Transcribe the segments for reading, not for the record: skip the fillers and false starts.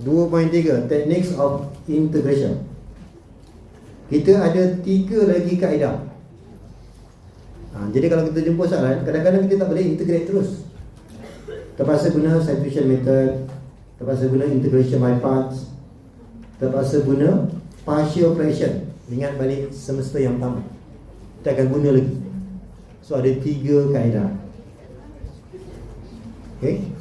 2.3 Techniques of Integration. Kita ada 3 lagi kaedah. Jadi kalau kita jumpa soalan, kadang-kadang kita tak boleh integrate terus. Terpaksa guna substitution method, terpaksa guna integration by parts, terpaksa guna partial fraction. Ingat balik semester yang pertama, kita akan guna lagi. So ada 3 kaedah. Okay.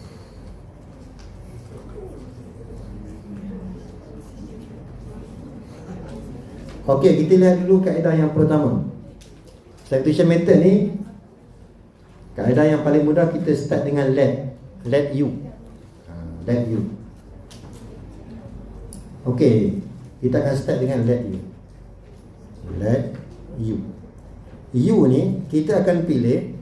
Okey, kita lihat dulu kaedah yang pertama. Substitution method ni, kaedah yang paling mudah, kita start dengan let u. Let u. Okey, kita akan start dengan let u. Let u. U ni kita akan pilih,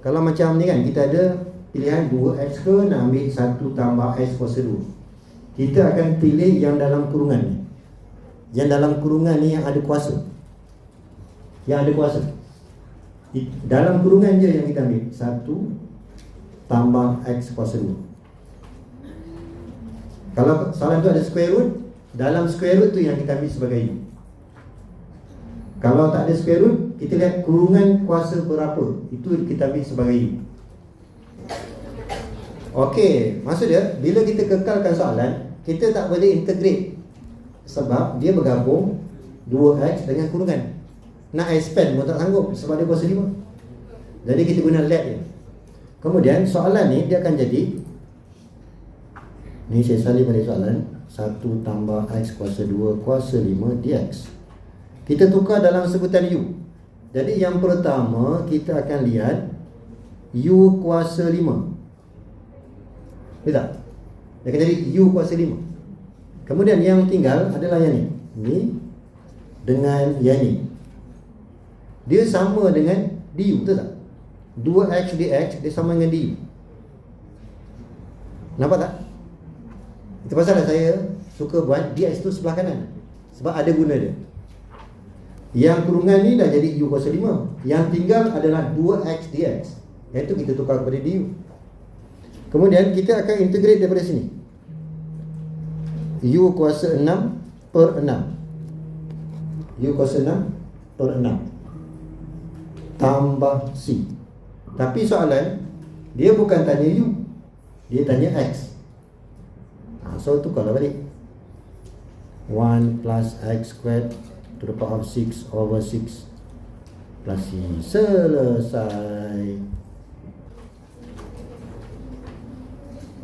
kalau macam ni kan, kita ada pilihan 2x ke nak ambil 1 tambah x kuasa 2. Kita akan pilih yang dalam kurungan ni. Yang dalam kurungan ni yang ada kuasa. Yang ada kuasa. Dalam kurungan je yang kita ambil 1 tambah x kuasa 2. Kalau soalan tu ada square root, dalam square root tu yang kita ambil sebagai u. Kalau tak ada square root, kita lihat kurungan kuasa berapa, itu kita ambil sebagai u. Okey, maksud dia bila kita kekalkan soalan, kita tak boleh integrate sebab dia bergabung 2x dengan kurungan. Nak expand pun tak sanggup sebab dia kuasa 5. Jadi kita guna let je. Kemudian soalan ni dia akan jadi, ni saya salin balik soalan, 1 tambah x kuasa 2 kuasa 5 dx. Kita tukar dalam sebutan u. Jadi yang pertama kita akan lihat u kuasa 5. Betul tak? Dia akan jadi u kuasa 5. Kemudian yang tinggal adalah yang ni. Ni dengan yang ni. Dia sama dengan du, betul tak? 2x dx dia sama dengan du. Nampak tak? Itu pasal saya suka buat dx tu sebelah kanan, sebab ada guna dia. Yang kurungan ni dah jadi u kuasa 5. Yang tinggal adalah 2x dx, iaitu kita tukar kepada du. Kemudian kita akan integrate daripada sini. U kuasa 6 per 6. U kuasa 6 per 6 tambah C. Tapi soalan dia bukan tanya U, dia tanya X. So tukarlah balik. 1 plus X squared to the power of 6 over 6 plus C. Selesai.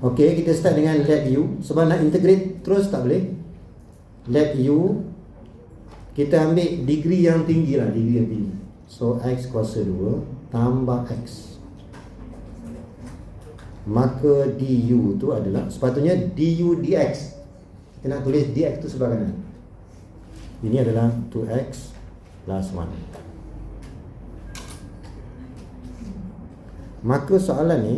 Okey, kita start dengan let u. Sebab nak integrate terus tak boleh. Let u, kita ambil degree yang tinggi lah, degree yang tinggi. So x kuasa 2 tambah x. Maka du tu adalah, sepatutnya du dx. Kita nak tulis dx tu sebelah kanan. Ini adalah 2x plus 1. Maka soalan ni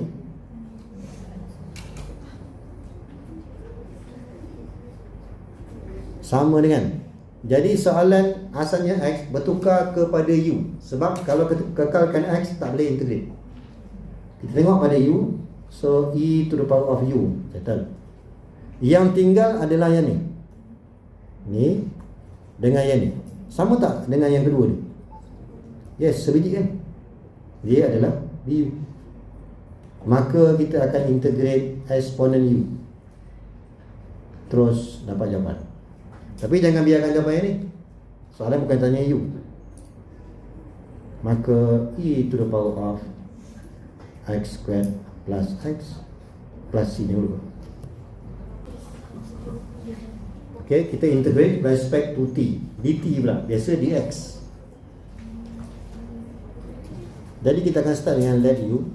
sama dengan, jadi soalan asalnya x bertukar kepada u. Sebab kalau kekalkan x tak boleh integrate. Kita tengok pada u. So e to the power of u, settle. Yang tinggal adalah yang ni. Ni dengan yang ni. Sama tak dengan yang kedua ni? Yes, sebiji kan? Dia adalah du. Maka kita akan integrate eksponen u. Terus dapat jawapan. Tapi jangan biarkan jawapan ni. Soalan bukan tanya u. Maka e to the power of x squared plus x plus c ni dulu. Okay, kita integrate with respect to t. dt pula, biasa dx. Jadi kita akan start dengan let u.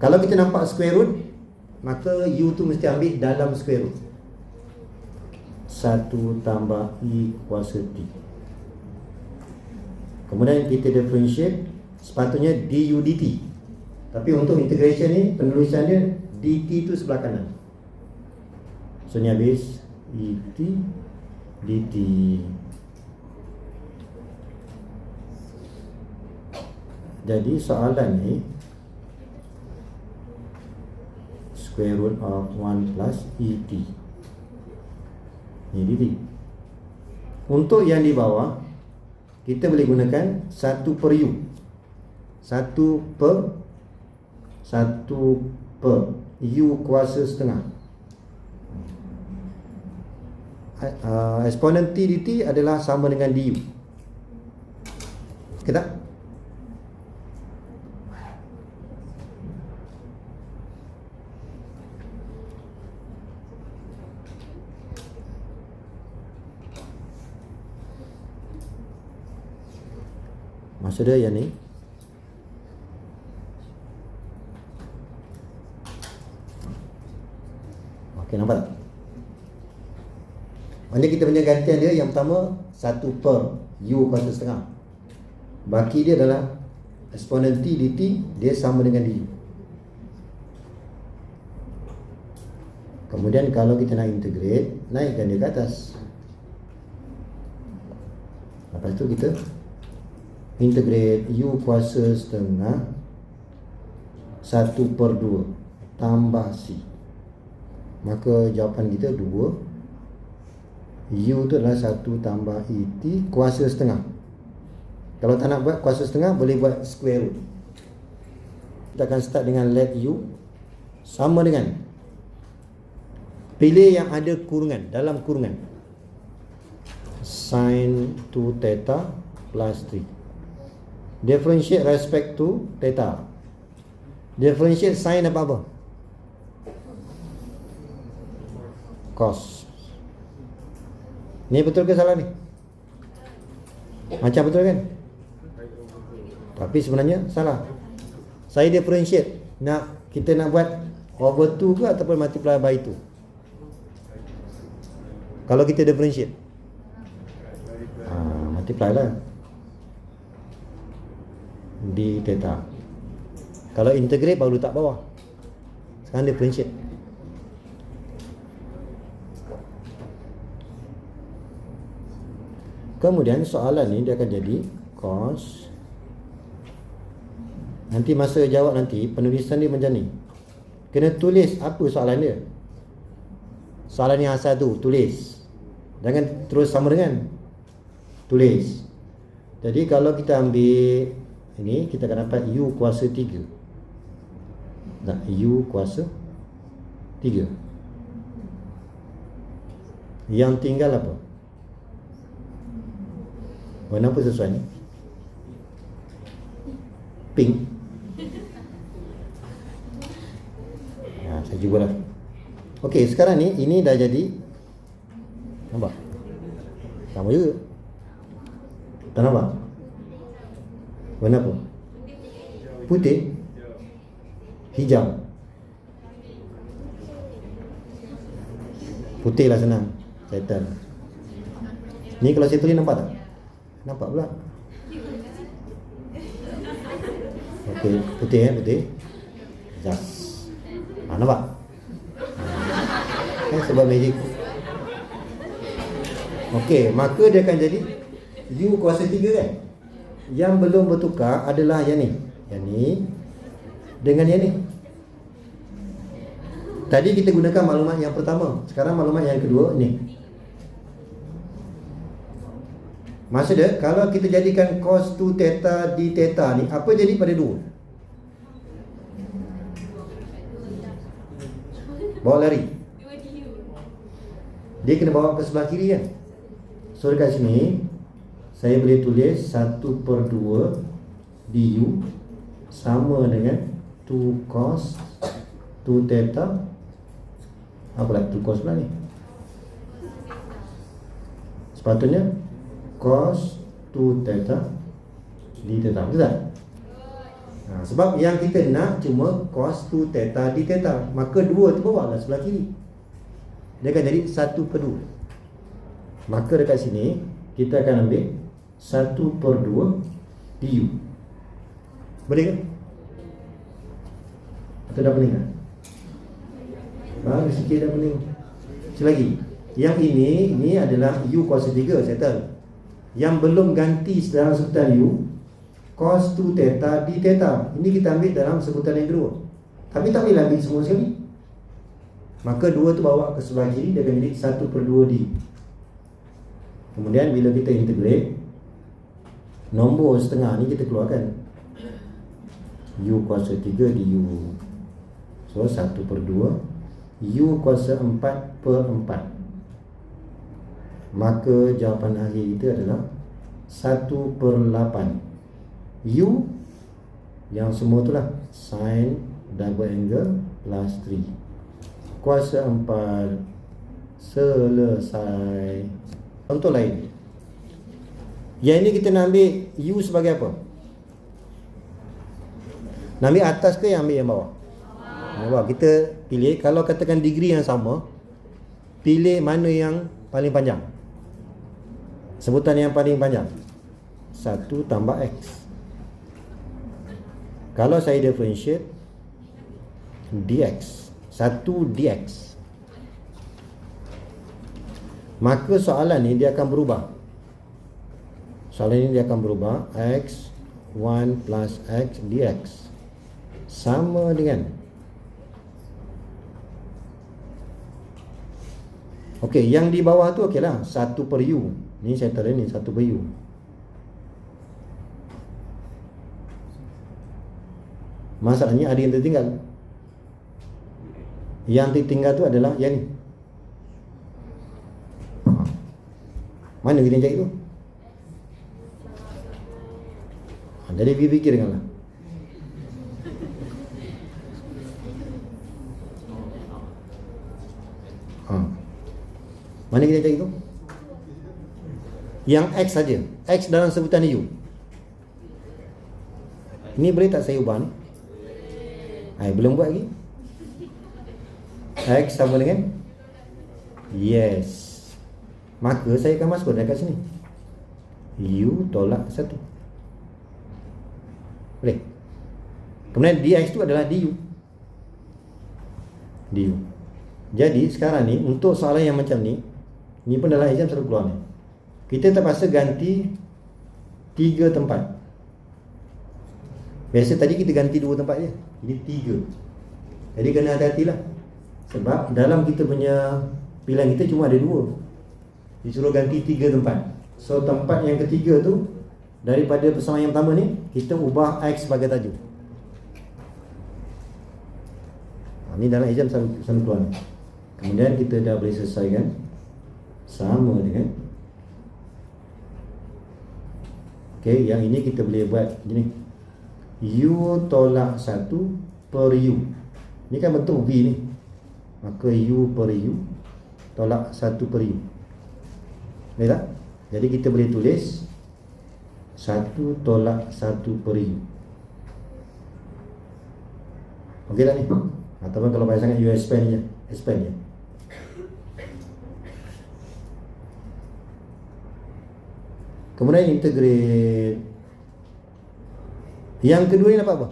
Kalau kita nampak square root, maka u tu mesti ambil dalam square root. 1 tambah e kuasa t. Kemudian kita differentiate, sepatutnya du dt. Tapi untuk integration ni, penulisannya dt tu sebelah kanan. So ni habis et dt. Jadi soalan ni square root of 1 plus ET. Ini dt. Untuk yang di bawah, kita boleh gunakan 1 per U. 1 per U kuasa setengah. Eksponen T dt adalah sama dengan du. Okey tak? Maksud dia yang ni. Okey, nampak tak? Maksudnya kita punya gantian dia yang pertama 1 per U kuasa setengah. Baki dia adalah eksponen T dt, dia sama dengan du. Kemudian kalau kita nak integrate, naikkan dia ke atas. Lepas tu kita integrate U kuasa setengah 1 per 2 tambah C. Maka jawapan kita 2. U tu adalah 1 tambah ET kuasa setengah. Kalau tak nak buat kuasa setengah, boleh buat square root. Kita akan start dengan let U sama dengan, pilih yang ada kurungan, dalam kurungan, sin 2 theta plus 3. Differentiate respect to theta. Differentiate sin apa-apa? Cos. Ni betul ke salah ni? Macam betul kan? Tapi sebenarnya salah. Saya differentiate. Kita nak buat over 2 ke ataupun multiply by 2? Kalau kita differentiate, multiply lah di theta. Kalau integrate baru letak bawah. Sekarang differentiate. Kemudian soalan ni dia akan jadi cos. Nanti masa jawab nanti, penulisan dia macam ni. Kena tulis apa soalan dia. Soalan yang asal tu, tulis. Jangan terus sama dengan. Tulis. Jadi kalau kita ambil ini, kita akan dapat U kuasa 3. U kuasa 3. Yang tinggal apa? Warna apa sesuai ni? Pink. Saya jugalah. Okey, sekarang ni ini dah jadi. Nampak? Sama juga. Tak nampak? Warna apa? Putih. Hijau. Putih lah senang. Settle. Ni kalau saya tulis nampak tak? Nampak pula. Okey, putih putih. Just. Nampak? Sebab magic. Okey, maka dia akan jadi U kuasa 3 kan? Yang belum bertukar adalah yang ni. Yang ni dengan yang ni. Tadi kita gunakan maklumat yang pertama. Sekarang maklumat yang kedua ni. Maksud dia, kalau kita jadikan cos 2 theta d theta ni, apa jadi pada 2? Bawa lari. Dia kena bawa ke sebelah kiri kan? So dekat sini saya boleh tulis 1 per 2 du sama dengan 2 cos 2 theta. Apalah 2 cos pula ni? Sepatutnya cos 2 theta d theta. Betul tak? Sebab yang kita nak cuma cos 2 theta d theta. Maka 2 tu bawa lah sebelah kiri. Dia akan jadi 1 per 2. Maka dekat sini kita akan ambil 1 per 2 du. Boleh ke? Atau dah pening tak? Baru sikit dah pening. Selagi yang ini adalah u kuasa 3, settle. Yang belum ganti dalam sebutan u, cos 2 theta d theta. Ini kita ambil dalam sebutan yang kedua. Tapi tak boleh ambil semua sekali. Maka 2 tu bawa ke sebelah kiri, dia akan jadi 1/2 du. Kemudian bila kita integrate, nombor setengah ni kita keluarkan, U kuasa 3 du. So 1/2 U kuasa 4/4. Maka jawapan akhir kita adalah 1/8. U yang semua tu lah sin double angle plus 3 kuasa 4. Selesai. Contoh lain. Yang ini kita nak ambil U sebagai apa? Nak ambil atas ke yang ambil yang bawah? Bawah. Kita pilih, kalau katakan degree yang sama, pilih mana yang paling panjang. Sebutan yang paling panjang 1 tambah X. Kalau saya differentiate dx, 1 dx, maka soalan ni dia akan berubah. Soalan ni dia akan berubah. X1 plus X dx sama dengan, okey, yang di bawah tu okey lah, 1/u. Ni saya taruh ni 1/u. Masalahnya ada yang tertinggal. Yang tertinggal tu adalah yang ni. Mana kita cari tu? Jadi fikirkanlah. Mana kita cari tu? Yang X saja. X dalam sebutan U. Ini boleh tak saya ubah ni? Belum buat lagi. X sama dengan yes. Maka saya akan masuk dekat sini. U tolak 1. Boleh. Kemudian dx tu adalah du. Du. Jadi sekarang ni untuk soalan yang macam ni pun dalam exam selalu keluar ni, kita terpaksa ganti 3 tempat. Biasa tadi kita ganti 2 tempat je, jadi 3. Jadi kena hati-hatilah. Sebab dalam kita punya pilihan kita cuma ada 2. Disuruh ganti 3 tempat. So tempat yang ketiga tu, daripada persamaan yang pertama ni, kita ubah X sebagai tajuk. Ni dalam exam selalu keluar ni. Kemudian kita dah boleh selesaikan. Sama dengan, okey, yang ini kita boleh buat gini. U tolak 1/u. Ni kan bentuk V ni. Maka U/u tolak 1/u. Boleh tak? Jadi kita boleh tulis 1 tolak 1/u. Okey tak ni? Ataupun kalau banyak sangat, you expand je. Kemudian integrate. Yang kedua ni dapat apa?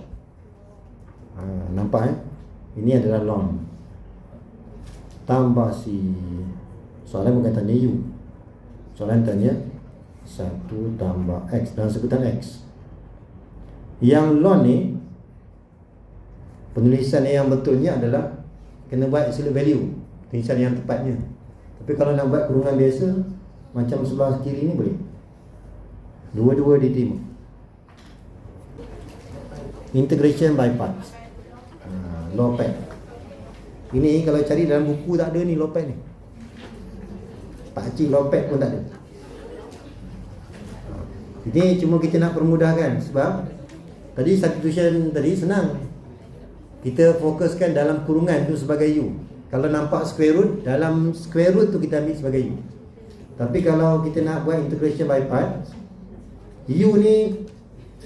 Nampak Ini adalah ln. Tambah si. Soalan bukan tanya U. Soalan tanya 1 tambah X dalam sebutan X. Yang ln ni, penulisan yang betulnya adalah kena buat absolute value, penulisan yang tepatnya. Tapi kalau nak buat kurungan biasa macam sebelah kiri ni boleh. Dua-dua diterima. Integration by parts. Lopet. Ini kalau cari dalam buku tak ada ni lopet ni. Pakcik lopet pun tak ada. Ini cuma kita nak permudahkan. Sebab tadi substitution tadi senang. Kita fokuskan dalam kurungan tu sebagai U. Kalau nampak square root, dalam square root tu kita ambil sebagai U. Tapi kalau kita nak buat integration by parts, U ni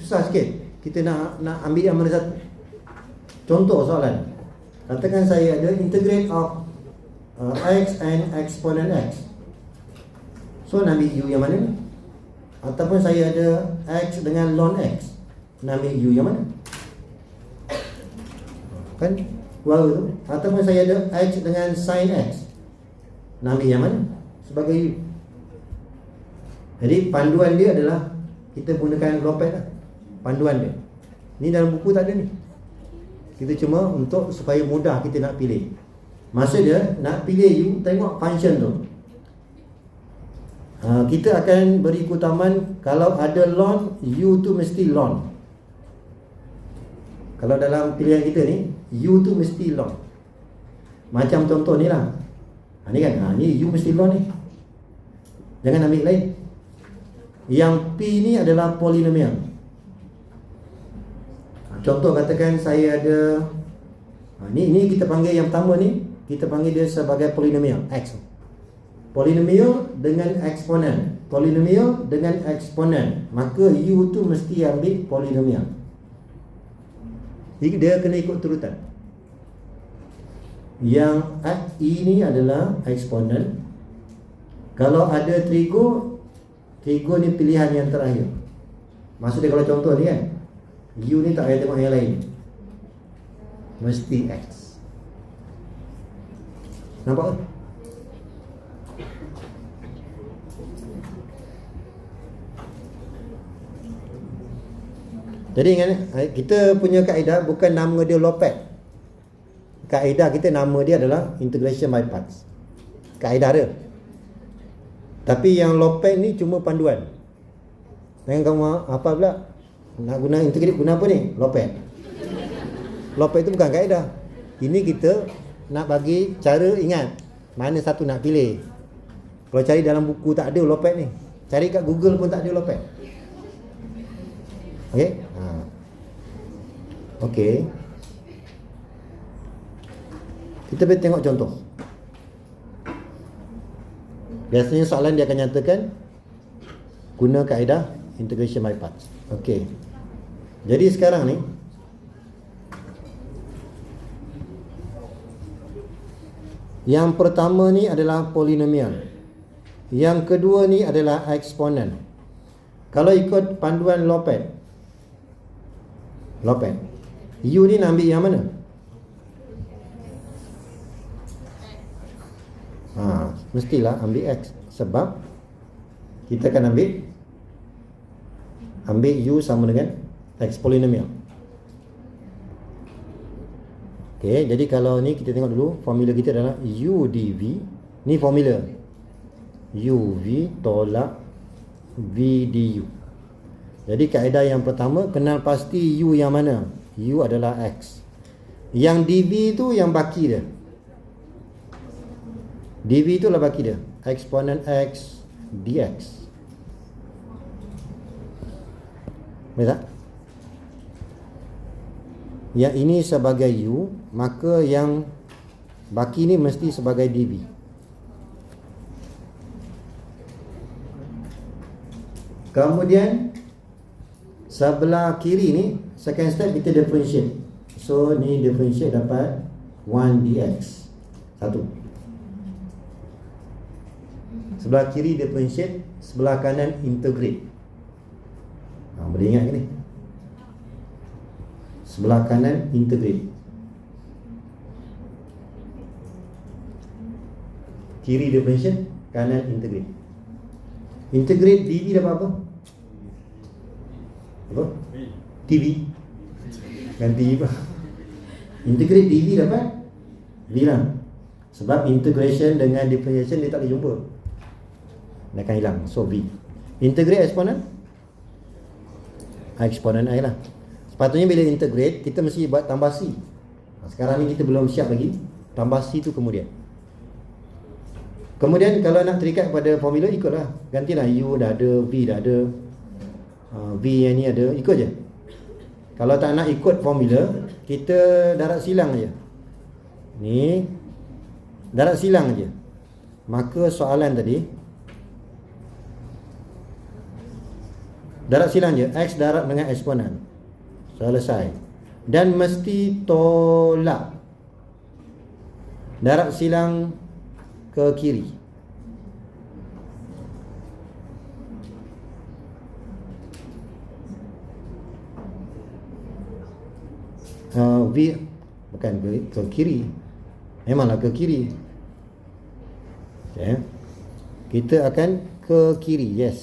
susah sikit. Kita nak ambil yang mana satu. Contoh soalan, katakan saya ada integrate of X and exponent X. So nak ambil U yang mana ni? Ataupun saya ada X dengan ln X, nak ambil U yang mana? Kan keluar tu. Ataupun saya ada X dengan sin X, nak ambil yang mana sebagai U? Jadi panduan dia adalah kita gunakan lopet lah. Panduan dia ni dalam buku tak ada ni. Kita cuma untuk supaya mudah kita nak pilih. Maksud dia nak pilih U, tengok function tu. Kita akan beri keutamaan kalau ada lon, U tu mesti lon. Kalau dalam pilihan kita ni, U tu mesti lon. Macam contoh ni lah. Ni kan, ni U mesti lon ni. Jangan ambil lain. Yang P ni adalah polinomial. Contoh katakan saya ada ni kita panggil yang pertama ni, kita panggil dia sebagai polinomial X. Polinomial dengan eksponen. Polinomial dengan eksponen. Maka U tu mesti ambil polinomial. Jadi dia kena ikut turutan. Yang I ni adalah eksponen. Kalau ada trigo ni pilihan yang terakhir. Maksudnya kalau contoh ni kan, U ni tak payah tengok yang lain, mesti X. Nampak tak? Jadi ingat, kita punya kaedah bukan nama dia Lopet. Kaedah kita nama dia adalah integration by parts. Kaedah dia. Tapi yang Lopet ni cuma panduan. Jangan kamu apa pula nak guna integrate, guna apa ni? Lopet. Lopet itu bukan kaedah. Ini kita nak bagi cara ingat mana satu nak pilih. Kalau cari dalam buku tak ada Lopet ni. Cari kat Google pun tak ada Lopet. Okey? Okey. Kita boleh tengok contoh. Biasanya soalan dia akan nyatakan guna kaedah integration by parts. Okey. Jadi sekarang ni yang pertama ni adalah polinomial. Yang kedua ni adalah eksponen. Kalau ikut panduan Lopet, U ni nak ambil yang mana? Mestilah ambil X. Sebab kita akan ambil U sama dengan X polinomial. Okay, jadi kalau ni kita tengok dulu, formula kita adalah U dV. Ni formula UV tolak V du. Jadi kaedah yang pertama, kenal pasti U yang mana. U adalah X. Yang dV tu yang baki dia. dV tu lah baki dia, eksponen X dx. Betul tak? Yang ini sebagai U, maka yang baki ni mesti sebagai dV. Kemudian sebelah kiri ni, second step kita differentiate. So ni differentiate dapat 1 dx. Satu. Sebelah kiri differentiate, sebelah kanan integrate. Boleh ingat ke ni? Sebelah kanan integrate. Kiri differentiate, kanan integrate. Integrate dv dapat apa? Apa? TV. Ganti apa? Integrate dv dapat V lah. Sebab integration dengan differentiation dia tak boleh jumpa, dia akan hilang. So V. Integrate eksponen, eksponen I lah. Sepatutnya bila integrate kita mesti buat tambah C. Sekarang ni kita belum siap lagi. Tambah C tu kemudian. Kemudian kalau nak terikat pada formula, ikutlah. Gantilah U dah ada, V dah ada, V yang ni ada, ikut je. Kalau tak nak ikut formula, kita darat silang je. Ni darat silang je. Maka soalan tadi darat silang je, X darat dengan eksponen. Selesai. Dan mesti tolak darat silang ke kiri. V bukan ke kiri, memanglah ke kiri. Okay. Kita akan ke kiri, yes.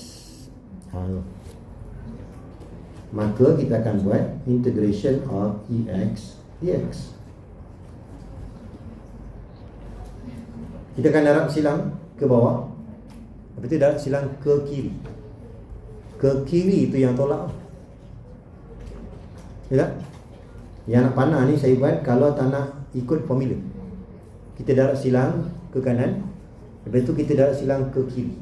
Maka kita akan buat integration of EX dx. Kita akan darab silang ke bawah, lepas tu darab silang ke kiri. Ke kiri itu yang tolak. Ya tak? Yang nak panah ni saya buat kalau tak nak ikut formula. Kita darab silang ke kanan, lepas tu kita darab silang ke kiri.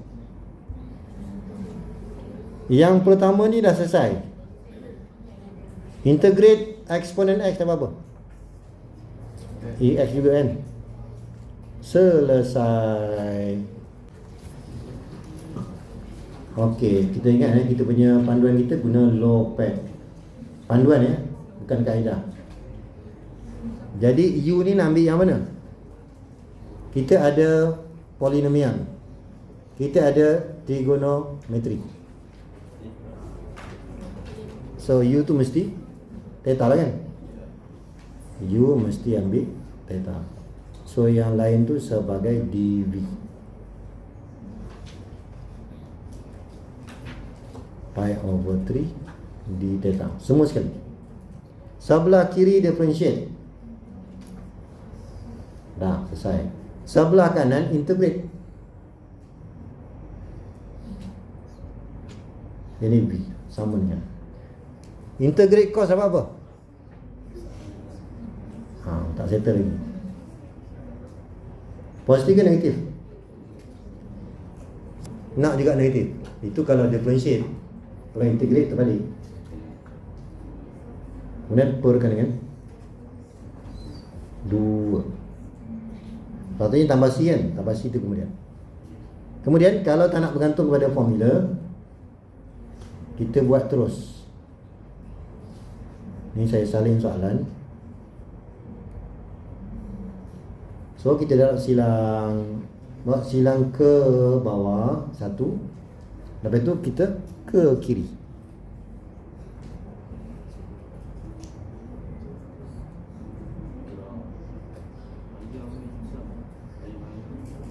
Yang pertama ni dah selesai. Integrate eksponen X tambah apa? EX juga kan? Selesai. Okey, kita ingat kita punya panduan kita guna Lopez. Panduan bukan kaedah. Jadi U ni nak ambil yang mana? Kita ada polinomial, kita ada trigonometri. So U tu mesti theta lah kan? U mesti ambil theta. So yang lain tu sebagai dV pi over 3 d theta. Semua sekali. Sebelah kiri differentiate. Dah selesai. Sebelah kanan integrate. Ini V sama dengan integrate cos apa? Tak settle lagi. Positif ke negatif? Nak juga negatif. Itu kalau differentiate. Kalau integrate terbalik. Kemudian perkan dengan 2. Patutnya tambah C kan? Tambah C itu kemudian. Kemudian kalau tak nak bergantung kepada formula, kita buat terus. Ni saya salin soalan. So kita darab silang, buat silang ke bawah satu, lepas tu kita ke kiri.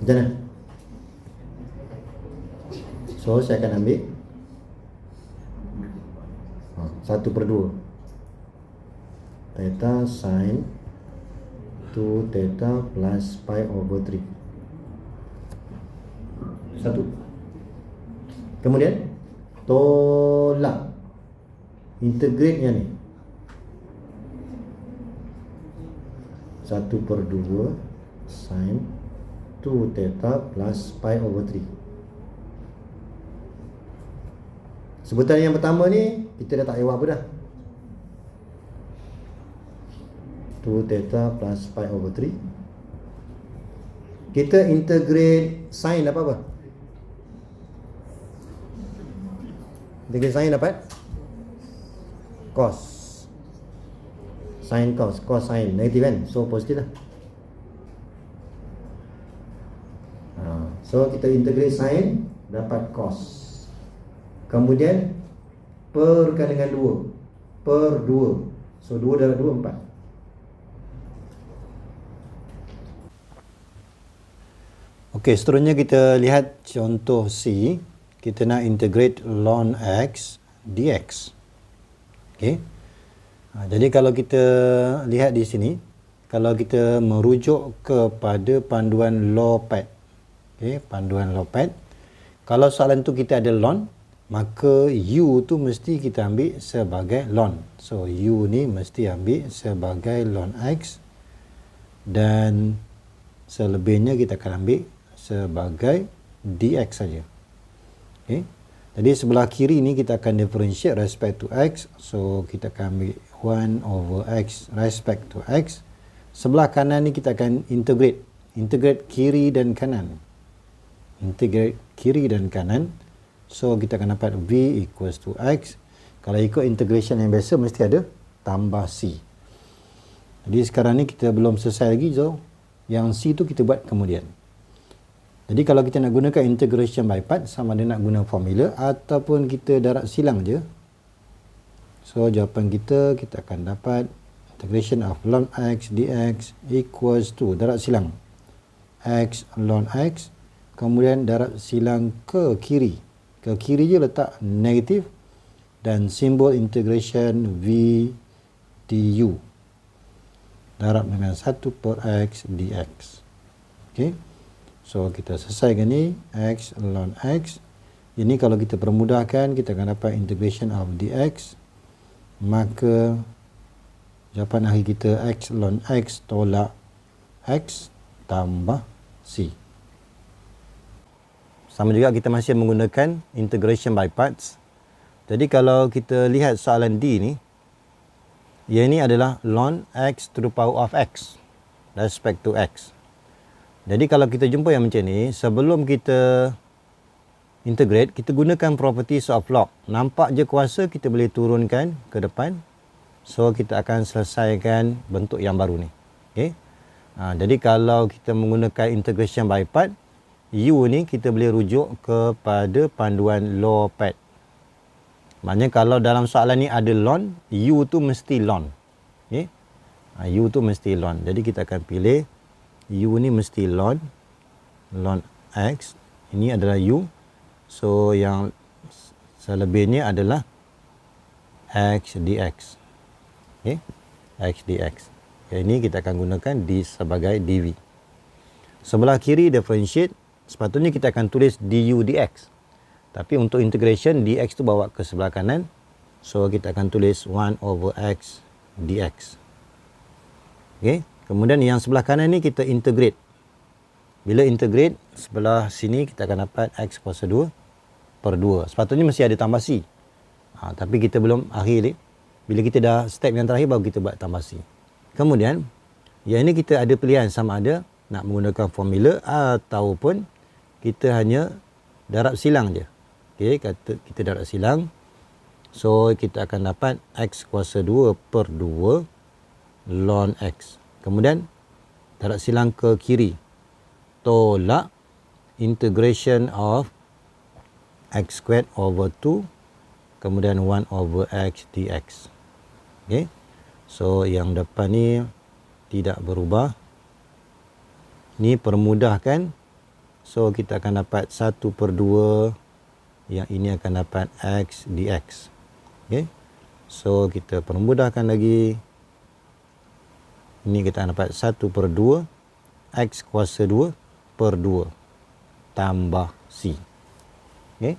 Macam mana? So saya akan ambil 1/2 theta sin 2 theta plus pi over 3. 1. Kemudian tolak, integrate yang ni 1/2 sin 2 theta plus pi over 3. Sebutan yang pertama ni kita dah tak payah apa dah. 2 theta plus pi over 3. Kita integrate sin dapat apa? Integrate sin dapat cos. Sin cos, cos sin negatif kan? So positif lah. So kita integrate sin dapat cos. Kemudian perkan dengan 2 per 2. So 2 darab 2 4. Okey, seterusnya kita lihat contoh C. Kita nak integrate ln x dx. Okey. Jadi kalau kita lihat di sini, kalau kita merujuk kepada panduan Lopez. Okey, panduan Lopez. Kalau soalan tu kita ada ln, maka U tu mesti kita ambil sebagai ln. So U ni mesti ambil sebagai ln x dan selebihnya kita akan ambil sebagai dx saja. Okay. Jadi sebelah kiri ni kita akan differentiate respect to x. So kita akan ambil 1 over x respect to x. Sebelah kanan ni kita akan integrate. Integrate kiri dan kanan. Integrate kiri dan kanan. So kita akan dapat V equals to X. Kalau ikut integration yang biasa mesti ada tambah C. Jadi sekarang ni kita belum selesai lagi. So yang C tu kita buat kemudian. Jadi kalau kita nak gunakan integration by part, sama ada nak guna formula ataupun kita darab silang je. So jawapan kita akan dapat integration of ln x dx equals to darab silang x ln x, kemudian darab silang ke kiri. Ke kiri je letak negatif dan simbol integration V du darab dengan 1 per x dx. Okey. So kita selesaikan ni, x ln x. Ini kalau kita permudahkan, kita akan dapat integration of dx. Maka jawapan akhir kita x ln x tolak x tambah c. Sama juga kita masih menggunakan integration by parts. Jadi kalau kita lihat soalan D ni, yang ini adalah ln x to the power of x respect to x. Jadi kalau kita jumpa yang macam ni, sebelum kita integrate, kita gunakan properties of log. Nampak je kuasa, kita boleh turunkan ke depan. So kita akan selesaikan bentuk yang baru ni. Okay? Jadi kalau kita menggunakan integration by part, U ni kita boleh rujuk kepada panduan law pad. Maknanya kalau dalam soalan ni ada ln, U tu mesti ln. Okay? U tu mesti ln. Jadi kita akan pilih U ni mesti ln x. Ini adalah U. So yang selebihnya adalah x dx. Okay? X dx. Ini kita akan gunakan D sebagai dv. Sebelah kiri differentiate, sepatutnya kita akan tulis du dx. Tapi untuk integration, dx tu bawa ke sebelah kanan. So kita akan tulis 1 over x dx. Okay? Kemudian yang sebelah kanan ni kita integrate. Bila integrate, sebelah sini kita akan dapat x kuasa 2 per 2. Sepatutnya mesti ada tambah c. Tapi kita belum akhir ni. Bila kita dah step yang terakhir, baru kita buat tambah c. Kemudian, yang ini kita ada pilihan sama ada nak menggunakan formula ataupun kita hanya darab silang je. Okay, kata kita darab silang. So, kita akan dapat x kuasa 2 per 2 ln x. Kemudian, darab silang ke kiri. Tolak integration of x squared over 2. Kemudian 1 over x dx. Okay. So, yang depan ni tidak berubah. Ni permudahkan. So, kita akan dapat 1 per 2. Yang ini akan dapat x dx. Okay. So, kita permudahkan lagi. Ini kita akan dapat 1 per 2. X kuasa 2 per 2. Tambah c. Okay.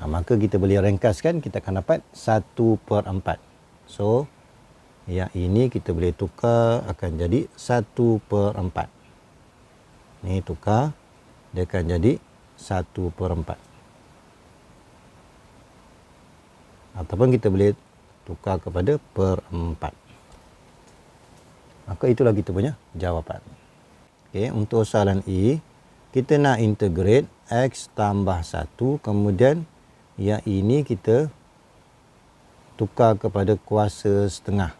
Maka kita boleh ringkaskan. Kita akan dapat 1 per 4. So, yang ini kita boleh tukar akan jadi 1 per 4. Ni tukar, dia akan jadi 1 per 4. Ataupun kita boleh tukar kepada per 4. Maka itulah kita punya jawapan. Okay, untuk soalan E, kita nak integrate x tambah 1. Kemudian yang ini kita tukar kepada kuasa setengah.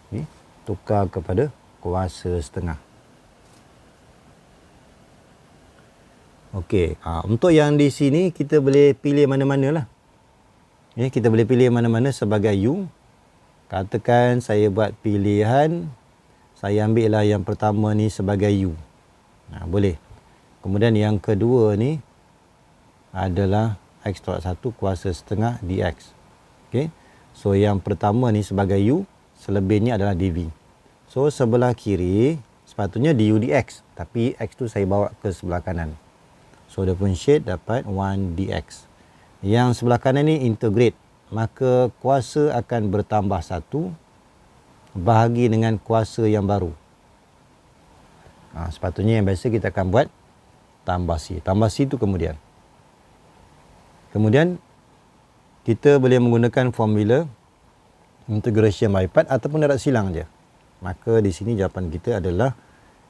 Okay, tukar kepada kuasa setengah. Okey, untuk yang di sini kita boleh pilih mana-mana lah. Okay, kita boleh pilih mana-mana sebagai U. Katakan saya buat pilihan, saya ambil lah yang pertama ni sebagai U. Boleh. Kemudian yang kedua ni adalah x tolak 1 kuasa setengah dx. Okay. So yang pertama ni sebagai U, selebihnya adalah dv. So sebelah kiri sepatutnya du dx, tapi x tu saya bawa ke sebelah kanan. So differentiate dapat 1 dx. Yang sebelah kanan ni integrate, maka kuasa akan bertambah 1 bahagi dengan kuasa yang baru. Sepatutnya yang biasa kita akan buat tambah c. Tambah c tu kemudian. Kemudian kita boleh menggunakan formula integration by part ataupun darab silang je. Maka di sini jawapan kita adalah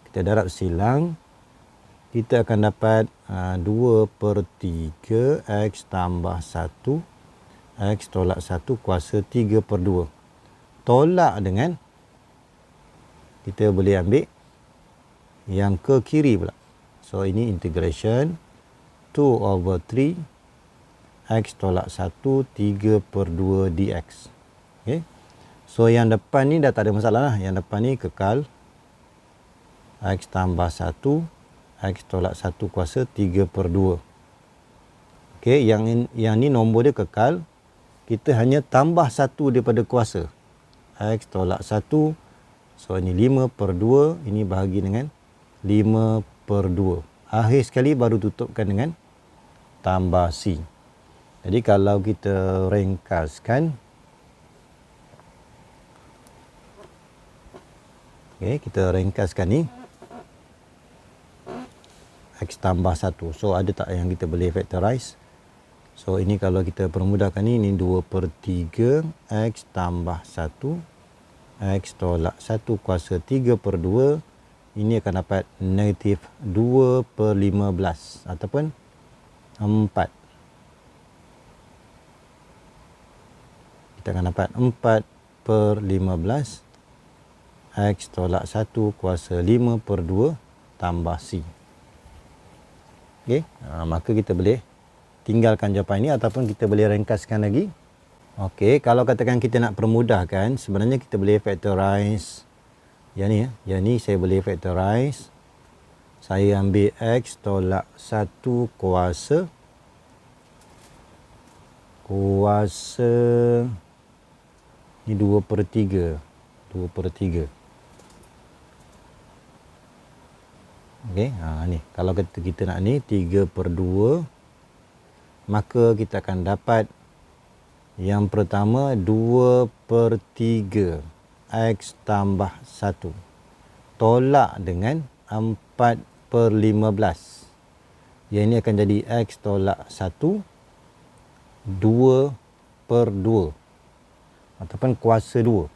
kita darab silang, kita akan dapat 2 per 3 x tambah 1 x tolak 1 kuasa 3 per 2. Tolak dengan kita boleh ambil yang ke kiri pula. So ini integration 2 over 3 x tolak 1 3 per 2 dx. Okay. So yang depan ni dah tak ada masalah lah. Yang depan ni kekal x tambah 1 x tolak 1 kuasa 3 per 2. Okay. Yang ni nombor dia kekal. Kita hanya tambah 1 daripada kuasa. X tolak 1. So ini 5 per 2. Ini bahagi dengan 5 per 2. Akhir sekali baru tutupkan dengan tambah C. Jadi kalau kita ringkaskan, kita ringkaskan ni X tambah 1. So ada tak yang kita boleh factorize? So ini kalau kita permudahkan ni, ini 2 per 3 X tambah 1, X tolak 1 kuasa 3 per 2. Ini akan dapat negatif 2 per 15 ataupun 4. Kita akan dapat 4 per 15 X tolak 1 kuasa 5 per 2 tambah C. Maka kita boleh tinggalkan jawapan ini ataupun kita boleh ringkaskan lagi. Kalau katakan kita nak permudahkan, sebenarnya kita boleh factorize yang ni. Yang ni saya boleh factorize. Saya ambil X tolak 1 kuasa ni 2 per 3. 2 per 3. Ni kalau kita nak ni 3 per 2, maka kita akan dapat yang pertama 2 per 3 X tambah 1 tolak dengan 4 per 15. Yang ini akan jadi X tolak 1 2 per 2 ataupun kuasa 2.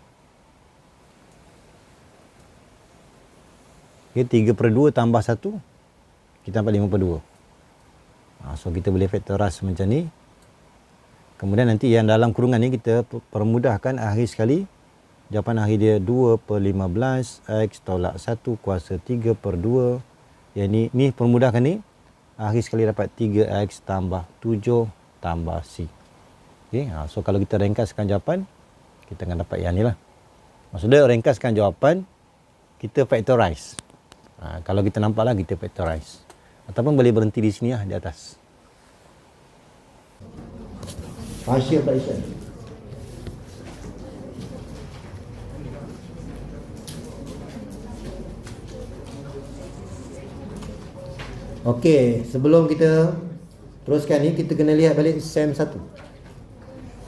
3 per 2 tambah 1, kita dapat 5 per 2. So kita boleh factorize macam ni. Kemudian nanti yang dalam kurungan ni kita permudahkan akhir sekali. Jawapan akhir dia 2 per 15 X tolak 1 kuasa 3 per 2. Yang ni permudahkan ni. Akhir sekali dapat 3X tambah 7 tambah C. So kalau kita ringkaskan jawapan, kita akan dapat yang ni lah. Maksudnya ringkaskan jawapan, kita factorize. Kalau kita nampak lah, kita factorize. Ataupun boleh berhenti di sini lah, di atas. Partial fraction. Okey, sebelum kita teruskan ni, kita kena lihat balik SEM 1.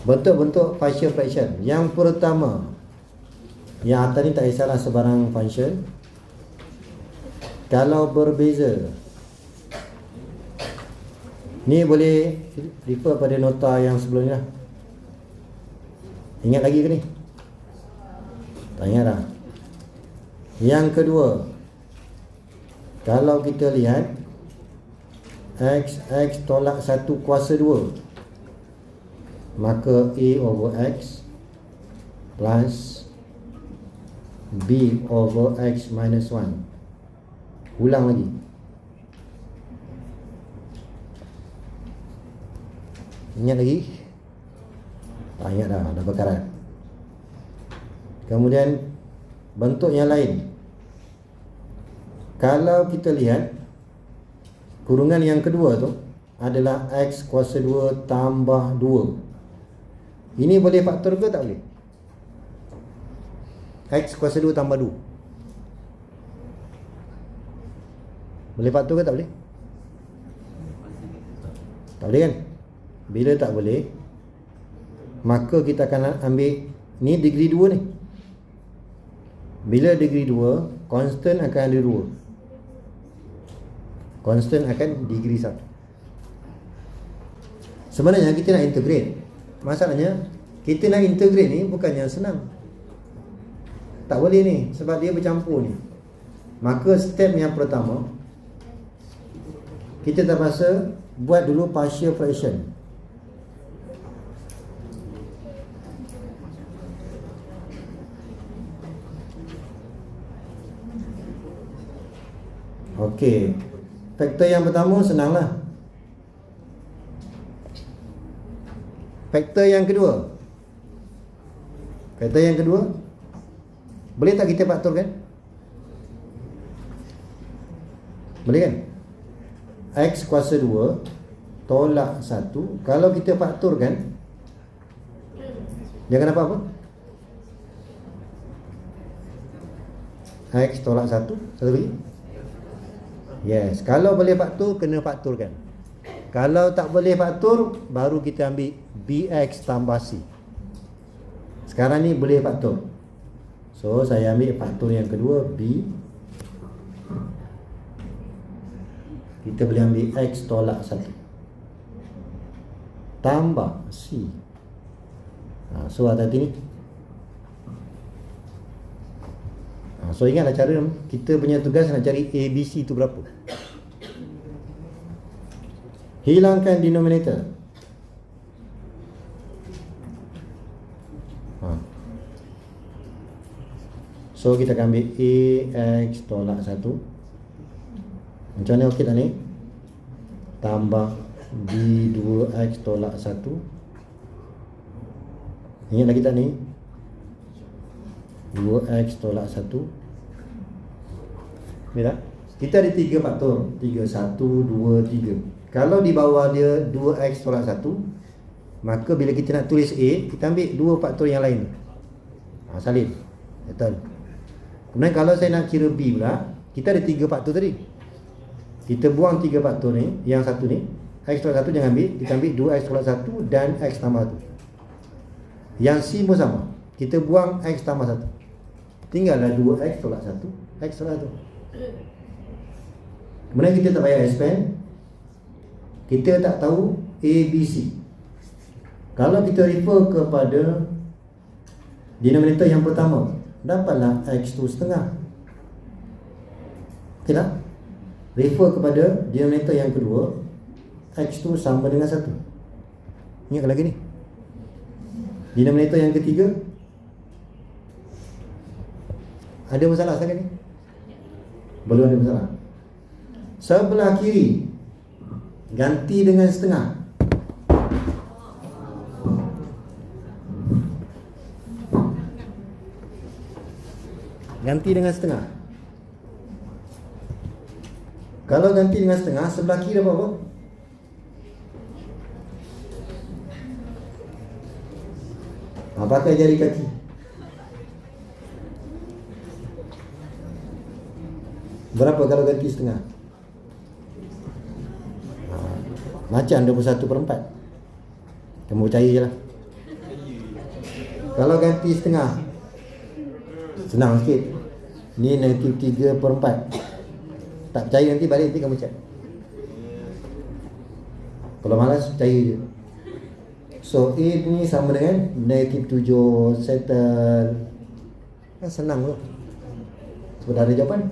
Bentuk-bentuk partial fraction. Yang pertama, yang atas ni tak kisahlah sebarang function. Kalau berbeza, ni boleh refer pada nota yang sebelum ni lah. Ingat lagi ke ni? Tak ingat dah. Yang kedua, kalau kita lihat X tolak 1 kuasa 2, maka A over X plus B over X minus 1. Ulang lagi. Ingat lagi? Tak ingat dah berkarat. Kemudian bentuk yang lain. Kalau kita lihat kurungan yang kedua tu adalah X kuasa 2 tambah 2. Ini boleh faktor ke tak boleh? X kuasa 2 tambah 2. Boleh faktor ke tak boleh? Tak boleh kan? Bila tak boleh, maka kita akan ambil ni degree 2 ni. Bila degree 2, constant akan ada 2. Constant akan degree 1. Sebenarnya kita nak integrate. Masalahnya kita nak integrate ni bukannya senang. Tak boleh ni, sebab dia bercampur ni. Maka step yang pertama, kita terpaksa buat dulu partial fraction. Okey. Faktor yang pertama senanglah. Faktor yang kedua. Faktor yang kedua, boleh tak kita faktorkan? Boleh kan? X kuasa 2 tolak 1. Kalau kita faktorkan, dia akan dapat apa? X tolak 1. Satu lagi. Yes, kalau boleh faktur, kena fakturkan. Kalau tak boleh faktur, baru kita ambil BX tambah C. Sekarang ni boleh faktur. So, saya ambil faktor yang kedua, B. Kita boleh ambil X tolak 1 tambah C. So, hati-hati ni. So, ingatlah cara kita punya tugas nak cari ABC tu berapa. Hilangkan denominator. So, kita akan ambil AX tolak 1. Macam mana okey tak ni? Tambah B2X tolak 1. Ingat lagi tak ni? 2X tolak 1. Boleh tak? Kita ada 3 faktor. 3, 1, 2, 3. Kalau di bawah dia 2X tolak 1, maka bila kita nak tulis A, kita ambil 2 faktor yang lain. Salin. Betul. Kemudian kalau saya nak kira B pula, kita ada 3 faktor tadi. Kita buang 3 faktor ni. Yang satu ni, X tolak 1 jangan ambil. Kita ambil 2X tolak 1 dan X tambah 1. Yang C pun sama. Kita buang X tambah 1. Tinggallah 2X tolak 1, X tolak 1. Kemudian kita tak payah expand. Kita tak tahu ABC. Kalau kita refer kepada denominator yang pertama, dapatlah X tu setengah. Okey tak? Refer kepada denominator yang kedua, X tu sama dengan 1. Ingat lagi ni. Denominator yang ketiga, ada masalah sekarang ni? Belum ada masalah. Sebelah kiri ganti dengan setengah. Ganti dengan setengah. Kalau ganti dengan setengah, sebelah kiri apa? Pakai jari kaki. Berapa kalau ganti setengah? Macam 21/4. Kamu percaya je lah. Kalau ganti setengah, senang sikit. Ni -3/4. Tak percaya nanti balik nanti kamu cek. Kalau malas percaya je. So A ni sama dengan -7. Settle. Senang tu. Sebab dah ada jawapan.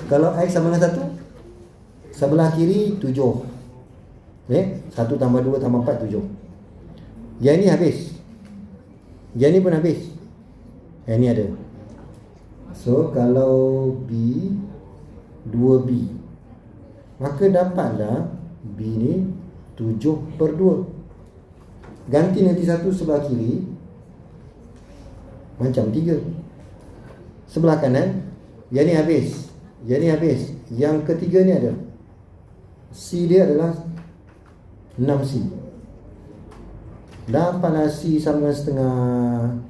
Kalau X sama dengan 1, sebelah kiri 7. Okay? 1 tambah 2 tambah 4, 7. Yang ni habis. Yang ni pun habis. Yang ni ada. So kalau B 2B, maka dapatlah B ni 7/2. Ganti nanti 1 sebelah kiri, macam 3. Sebelah kanan, yang ni habis. Yang ni habis. Yang ketiga ni ada. C dia adalah 6C. Dapatlah C sama dengan setengah.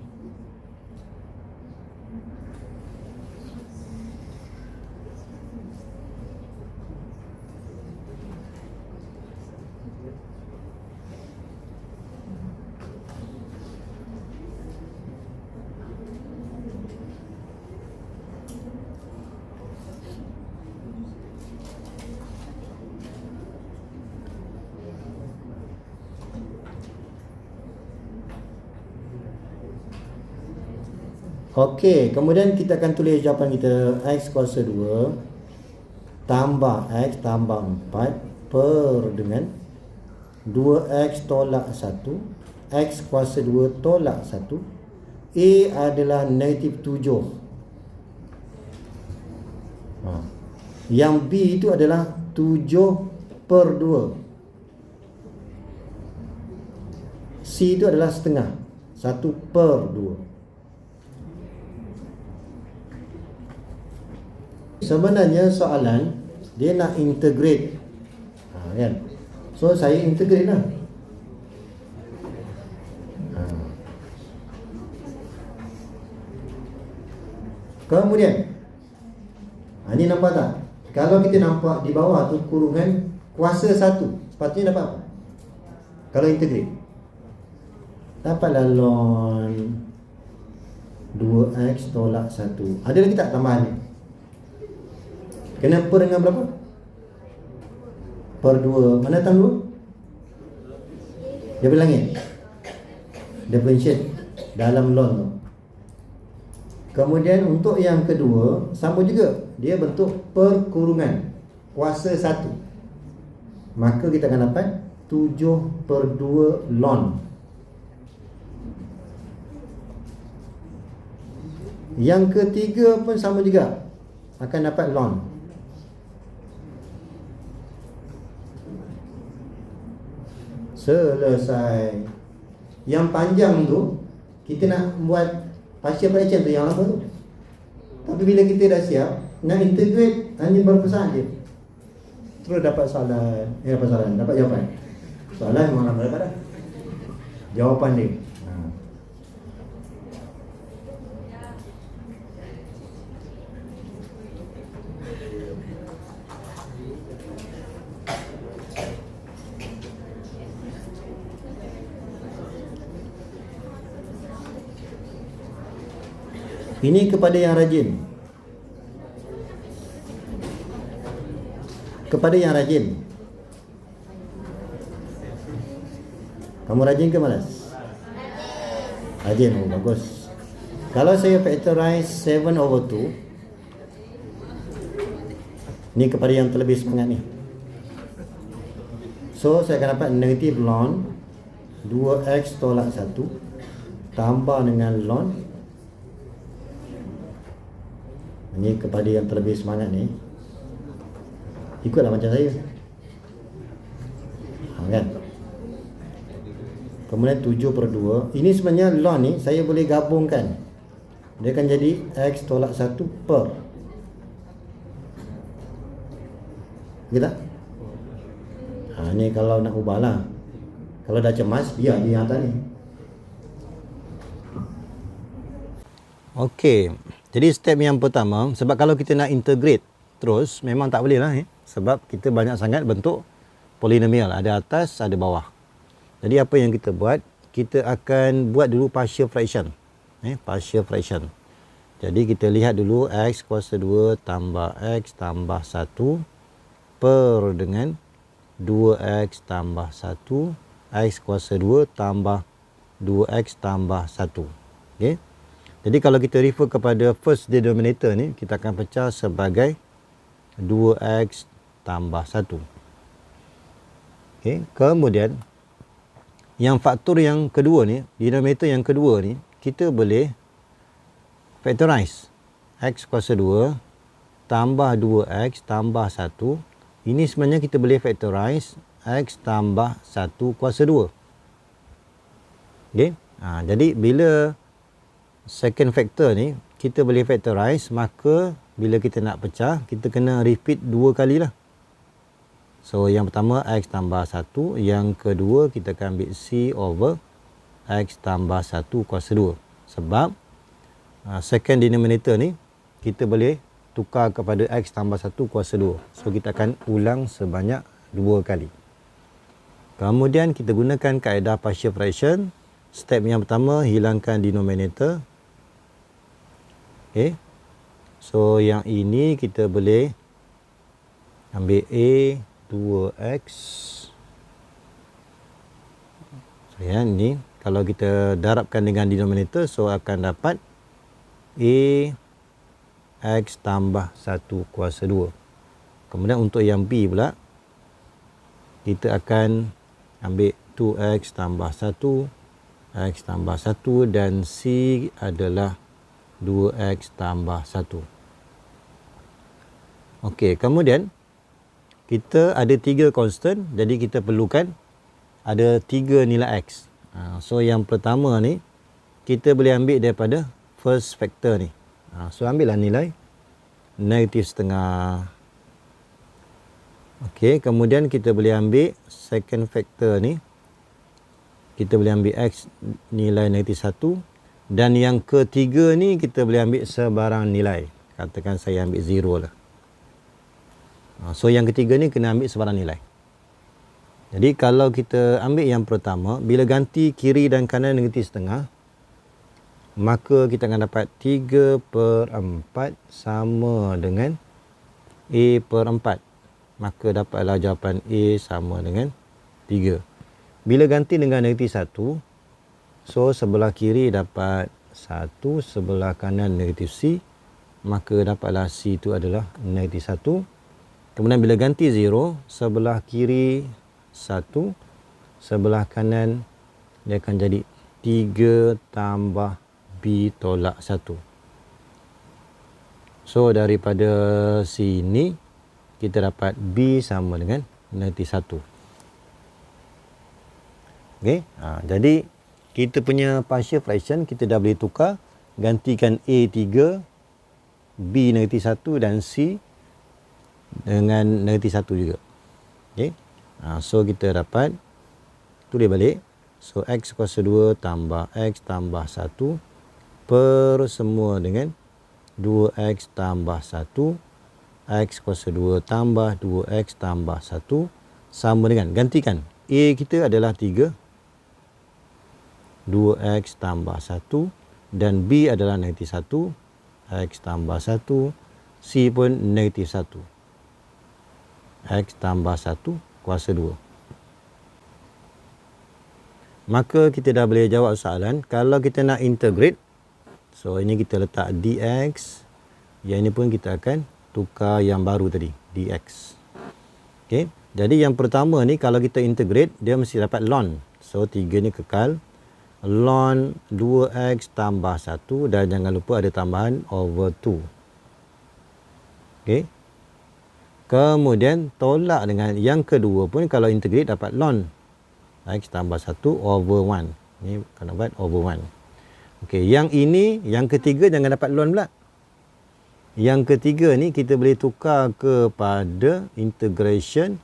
Okey, kemudian kita akan tulis jawapan kita. X kuasa 2 tambah X tambah 4 per dengan 2X tolak 1, X kuasa 2 tolak 1. A adalah -7. Yang B itu adalah 7/2. C itu adalah setengah. 1/2. Sebenarnya soalan dia nak integrate, kan? So saya integrate lah. Kemudian ini nampak tak? Kalau kita nampak di bawah tu kurungan kuasa 1, sepatutnya dapat apa? Kalau integrate, dapatlah ln 2x tolak 1. Ada lagi tak tambahan ni? Kena per dengan berapa? Per 2. Mana datang 2? Dia berlangit. Differentiate dalam ln tu. Kemudian untuk yang kedua sama juga, dia bentuk perkurungan kuasa 1. Maka kita akan dapat 7/2 ln. Yang ketiga pun sama juga, akan dapat ln. Selesai. Yang panjang tu kita nak buat partial fraction tu yang lama tu. Tapi bila kita dah siap nak integrate, hanya berapa saat je terus dapat soalan. Dapat jawapan. Soalan memang lama dapat dah. Jawapan dia. Ini kepada yang rajin. Kepada yang rajin. Kamu rajin ke malas? Rajin. Oh, bagus. Kalau saya factorize 7/2, ni kepada yang terlebih semangat ni. So saya akan dapat negatif ln 2x tolak 1 tambah dengan ln. Ini kepada yang terlebih semangat ni, ikutlah macam saya. Kan? Kemudian 7/2. Ini sebenarnya ln ni saya boleh gabungkan. Dia akan jadi x tolak 1 per. Gitu tak? Ni kalau nak ubah lah. Kalau dah cemas, biar dia hantar ni. Okey. Jadi step yang pertama, sebab kalau kita nak integrate terus, memang tak boleh lah. Sebab kita banyak sangat bentuk polinomial. Ada atas, ada bawah. Jadi apa yang kita buat? Kita akan buat dulu partial fraction. Partial fraction. Jadi kita lihat dulu x kuasa 2 tambah x tambah 1 per dengan 2x tambah 1 x kuasa 2 tambah 2x tambah 1. Okey. Jadi kalau kita refer kepada first denominator ni, kita akan pecah sebagai 2x tambah 1. Okay. Kemudian, yang faktor yang kedua ni, denominator yang kedua ni, kita boleh factorize. X kuasa 2 tambah 2x tambah 1. Ini sebenarnya kita boleh factorize x tambah 1 kuasa 2. Okay. Jadi bila second factor ni kita boleh factorize, maka bila kita nak pecah, kita kena repeat 2 kali lah. So yang pertama x tambah 1, yang kedua kita akan ambil c over x tambah 1 kuasa 2. Sebab second denominator ni kita boleh tukar kepada x tambah 1 kuasa 2. So kita akan ulang sebanyak 2 kali. Kemudian kita gunakan kaedah partial fraction. Step yang pertama, hilangkan denominator. Okay. So yang ini kita boleh ambil a 2x. So yang ini kalau kita darabkan dengan denominator, so akan dapat a x tambah 1 kuasa 2. Kemudian untuk yang b pula, kita akan ambil 2x tambah 1, x tambah 1, dan c adalah 2x tambah 1. Okey, kemudian kita ada 3 constant, jadi kita perlukan ada 3 nilai x. So yang pertama ni kita boleh ambil daripada first factor ni. So ambillah nilai negatif setengah. Okey, kemudian kita boleh ambil second factor ni. Kita boleh ambil x nilai negatif 1. Dan yang ketiga ni kita boleh ambil sebarang nilai. Katakan saya ambil 0 lah. So yang ketiga ni kena ambil sebarang nilai. Jadi kalau kita ambil yang pertama, bila ganti kiri dan kanan negatif setengah, maka kita akan dapat 3/4 sama dengan A/4. Maka dapatlah jawapan A sama dengan 3. Bila ganti dengan negatif 1, so sebelah kiri dapat 1, sebelah kanan negatif C, maka dapatlah C itu adalah negatif 1. Kemudian bila ganti 0, sebelah kiri 1, sebelah kanan dia akan jadi 3 tambah B tolak 1. So daripada sini kita dapat B sama dengan negatif 1. Okey, jadi kita punya partial fraction kita dah boleh tukar, gantikan A 3, B negatif 1 dan C dengan negatif 1 juga. Okey. So kita dapat tulis balik. So X kuasa 2 tambah X tambah 1 per semua dengan 2X tambah 1. X kuasa 2 tambah 2X tambah 1 sama dengan, gantikan A kita adalah 3, 2X tambah 1 dan B adalah negatif 1, X tambah 1, C pun negatif 1. X tambah 1 kuasa 2. Maka kita dah boleh jawab soalan. Kalau kita nak integrate, so ini kita letak dx. Yang ini pun kita akan tukar yang baru tadi, dx. Okey. Jadi yang pertama ni kalau kita integrate, dia mesti dapat ln. So 3 ni kekal. Ln 2x tambah 1 dan jangan lupa ada tambahan over 2. Okey. Kemudian tolak dengan yang kedua pun kalau integrate dapat ln x tambah 1 over 1. Ini akan dapat over 1. Okey, yang ini, yang ketiga jangan dapat ln pula. Yang ketiga ni kita boleh tukar kepada integration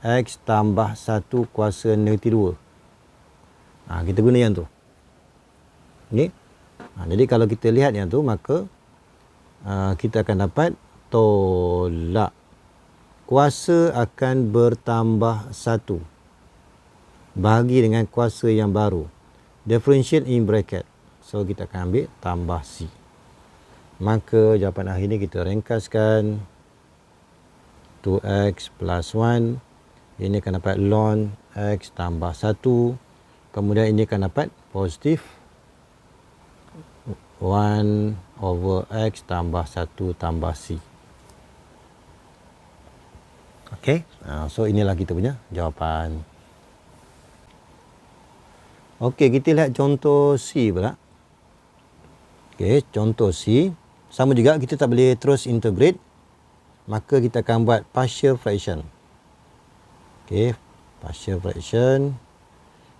x tambah 1 kuasa negatif 2. Kita guna yang tu. Okey. Jadi kalau kita lihat yang tu, maka kita akan dapat tolak kuasa akan bertambah 1 bahagi dengan kuasa yang baru. Differentiate in bracket. So kita akan ambil tambah C. Maka jawapan akhir ni kita ringkaskan 2x plus 1. Ini akan dapat ln x tambah 1. Kemudian ini akan dapat positif 1 over x tambah 1 tambah C. Okey, so inilah kita punya jawapan. Okey, kita lihat contoh C pula. Okey, contoh C. Sama juga, kita tak boleh terus integrate. Maka kita akan buat partial fraction. Okey, partial fraction.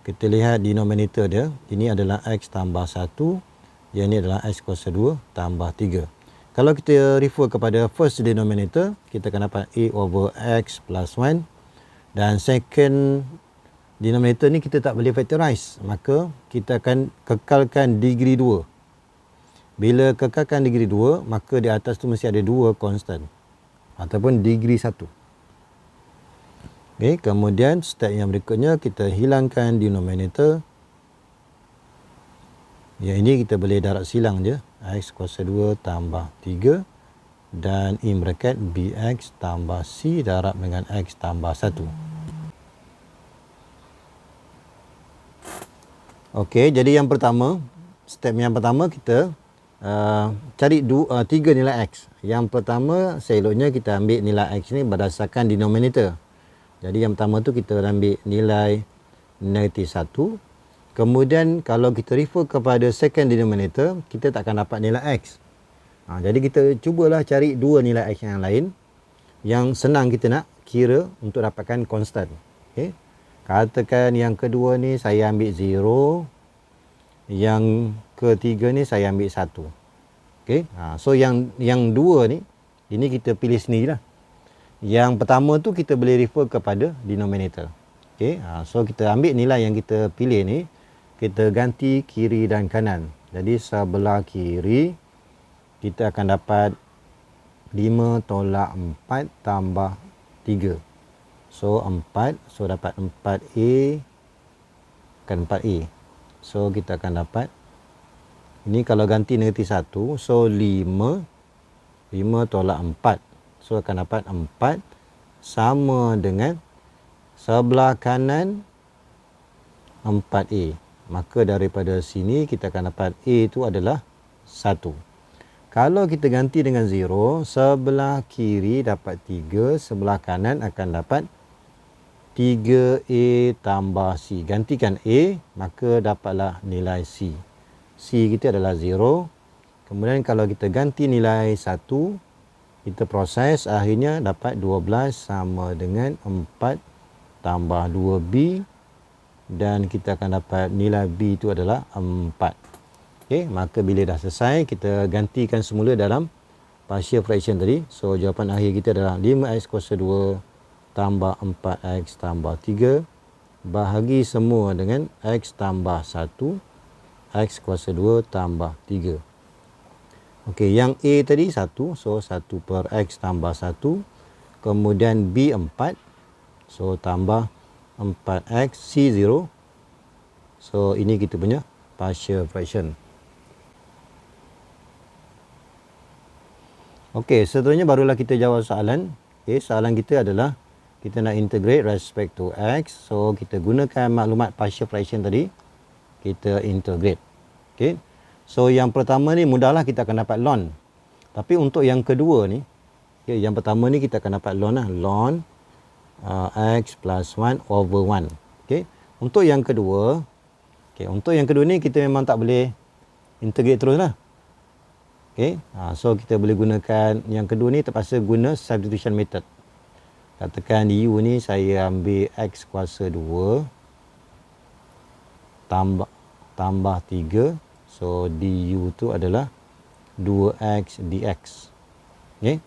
Kita lihat denominator dia. Ini adalah x tambah 1. Yang ini adalah x kuasa 2 tambah 3. Kalau kita refer kepada first denominator, kita akan dapat A over X plus 1. Dan second denominator ni kita tak boleh factorize. Maka kita akan kekalkan degree 2. Bila kekalkan degree 2, maka di atas tu mesti ada 2 constant. Ataupun degree 1. Okay, kemudian step yang berikutnya kita hilangkan denominator. Yang ini kita boleh darab silang je. X kuasa 2 tambah 3 dan in bracket bx tambah c darab dengan x tambah 1. Okey, jadi yang pertama, step yang pertama kita cari 3 nilai x. Yang pertama, seloknya kita ambil nilai x ni berdasarkan denominator. Jadi yang pertama tu kita ambil nilai negatif 1. Kemudian kalau kita refer kepada second denominator, kita tak akan dapat nilai x. Jadi kita cubalah cari 2 nilai x yang lain yang senang kita nak kira untuk dapatkan constant. Okay. Katakan yang kedua ni saya ambil 0. Yang ketiga ni saya ambil 1. Okay. So yang dua ni, ini kita pilih sendirilah. Yang pertama tu kita boleh refer kepada denominator. Okay. So kita ambil nilai yang kita pilih ni, kita ganti kiri dan kanan. Jadi sebelah kiri kita akan dapat 5 tolak 4 tambah 3. So 4, so dapat 4A kan 4A. So kita akan dapat, ini kalau ganti negatif 1, so 5 tolak 4. So akan dapat 4 sama dengan sebelah kanan 4A. Maka daripada sini kita akan dapat A itu adalah 1. Kalau kita ganti dengan 0, sebelah kiri dapat 3, sebelah kanan akan dapat 3A tambah C. Gantikan A, maka dapatlah nilai C. C kita adalah 0. Kemudian kalau kita ganti nilai 1, kita proses, akhirnya dapat 12 sama dengan 4 tambah 2B. Dan kita akan dapat nilai B itu adalah 4. Okey, maka bila dah selesai, kita gantikan semula dalam partial fraction tadi. So jawapan akhir kita adalah 5x kuasa 2 tambah 4x tambah 3 bahagi semua dengan x tambah 1, x kuasa 2 tambah 3. Okey, yang A tadi 1, so 1 per x tambah 1. Kemudian B 4, so tambah 4x, C 0. So ini kita punya partial fraction. Okey, seterusnya barulah kita jawab soalan. Okey, soalan kita adalah kita nak integrate respect to x. So kita gunakan maklumat partial fraction tadi, kita integrate. Okey. So yang pertama ni mudahlah, kita akan dapat ln. Tapi untuk yang kedua ni, okay, yang pertama ni kita akan dapat ln lah. Ln x plus 1 over 1. Okey. Untuk yang kedua, untuk yang kedua ni kita memang tak boleh integrate terus lah. Okay. So kita boleh gunakan yang kedua ni, terpaksa guna substitution method. Katakan u ni saya ambil x kuasa 2 tambah 3. So du tu adalah 2x dx. Okay.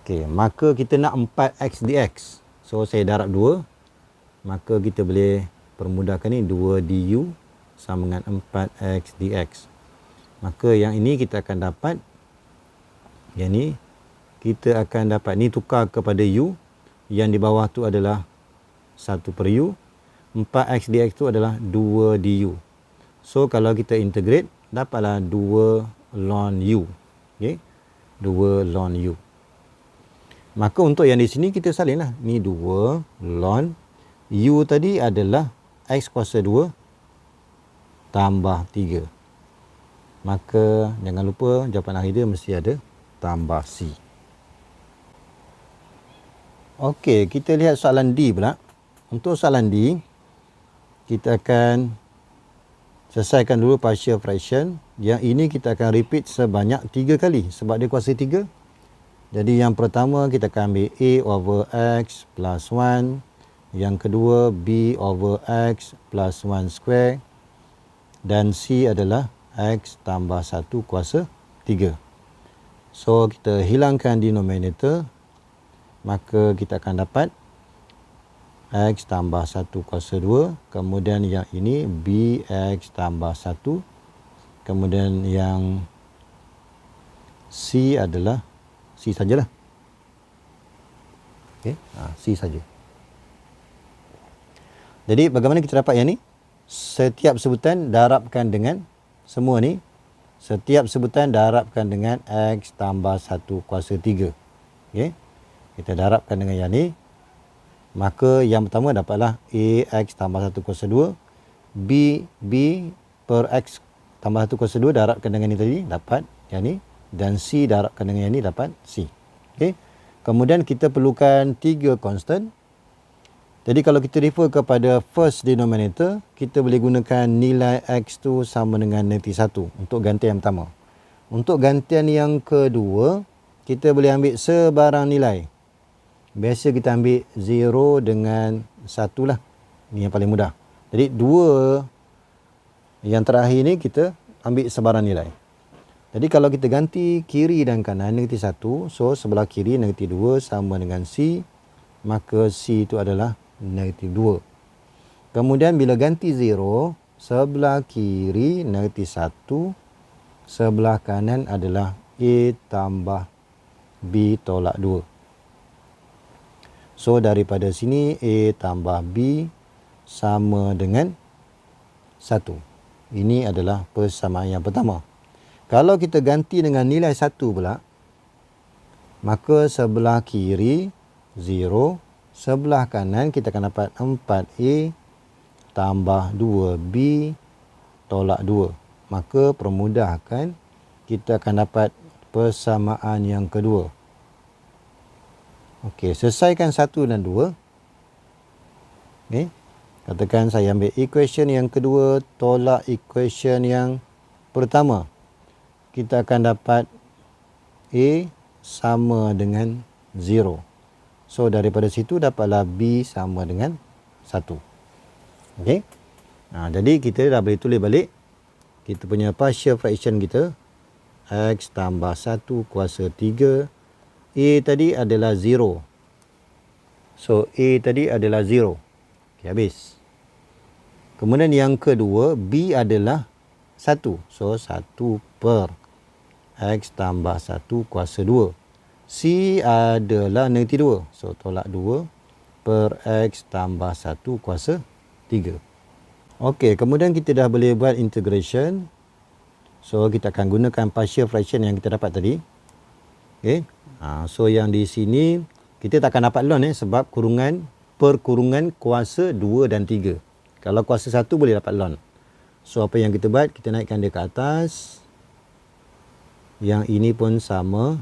Okay, maka kita nak 4x dx. So saya darab 2. Maka kita boleh permudahkan ni, 2 du sama dengan 4x dx. Maka yang ini kita akan dapat, yang ni kita akan dapat, ni tukar kepada u, yang di bawah tu adalah 1 per u, 4x dx tu adalah 2 du. So kalau kita integrate, dapatlah 2 ln u. Okay? 2 ln u. Maka untuk yang di sini kita salin lah, ni 2 ln u tadi adalah x kuasa 2 tambah 3. Maka jangan lupa jawapan akhir dia mesti ada tambah C. Okey, kita lihat soalan D pula. Untuk soalan D, kita akan selesaikan dulu partial fraction. Yang ini kita akan repeat sebanyak 3 kali sebab dia kuasa 3. Jadi yang pertama kita akan ambil A over X plus 1. Yang kedua B over X plus 1 square. Dan C adalah X tambah 1 kuasa 3. So kita hilangkan denominator. Maka kita akan dapat X tambah 1 kuasa 2. Kemudian yang ini BX tambah 1. Kemudian yang C adalah C sajalah. Okay. C saja. Jadi bagaimana kita dapat yang ni? Setiap sebutan darabkan dengan semua ni. Setiap sebutan darabkan dengan X tambah 1 kuasa 3. Okay. Kita darabkan dengan yang ni. Maka yang pertama dapatlah AX tambah 1 kuasa 2. B per X tambah 1 kuasa 2 darabkan dengan ni tadi. Dapat yang ni. Dan C darabkan dengan yang ni dapat C. Okay. Kemudian kita perlukan 3 constant. Jadi kalau kita refer kepada first denominator, kita boleh gunakan nilai X tu sama dengan negatif 1 untuk gantian yang pertama. Untuk gantian yang kedua, kita boleh ambil sebarang nilai. Biasa kita ambil 0 dengan 1 lah. Ini yang paling mudah. Jadi 2 yang terakhir ni kita ambil sebarang nilai. Jadi kalau kita ganti kiri dan kanan negatif 1, so sebelah kiri negatif 2 sama dengan C, maka C itu adalah negatif 2. Kemudian bila ganti 0, sebelah kiri negatif 1, sebelah kanan adalah A tambah B tolak 2. So daripada sini A tambah B sama dengan 1. Ini adalah persamaan yang pertama. Kalau kita ganti dengan nilai 1 pula, maka sebelah kiri 0, sebelah kanan kita akan dapat 4A tambah 2B tolak 2. Maka permudahkan, kita akan dapat persamaan yang kedua. Okey, selesaikan 1 dan 2. Okey. Katakan saya ambil equation yang kedua tolak equation yang pertama. Kita akan dapat A sama dengan 0. So daripada situ dapatlah B sama dengan 1. Okey. Jadi kita dah boleh tulis balik kita punya partial fraction kita. X tambah 1 kuasa 3. A tadi adalah 0. So A tadi adalah 0. Okay, habis. Kemudian yang kedua, B adalah 1. So 1 per X tambah 1 kuasa 2. C adalah negatif 2. So tolak 2 per X tambah 1 kuasa 3. Okey, kemudian kita dah boleh buat integration. So kita akan gunakan partial fraction yang kita dapat tadi. Okey. So yang di sini kita tak akan dapat ln sebab kurungan perkurungan kuasa 2 dan 3. Kalau kuasa 1 boleh dapat ln. So apa yang kita buat, kita naikkan dia ke atas. Yang ini pun sama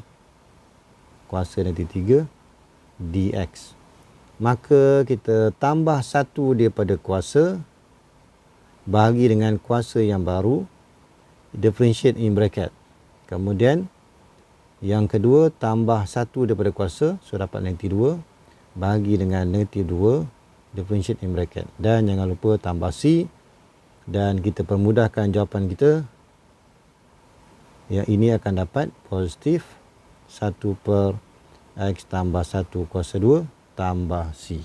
kuasa negatif 3 dx. Maka kita tambah 1 daripada kuasa bahagi dengan kuasa yang baru, differentiate in bracket. Kemudian yang kedua tambah 1 daripada kuasa, so dapat negatif 2 bahagi dengan negatif 2, differentiate in bracket. Dan jangan lupa tambah C, dan kita permudahkan jawapan kita. Yang ini akan dapat positif 1 per X tambah 1 kuasa 2 tambah C.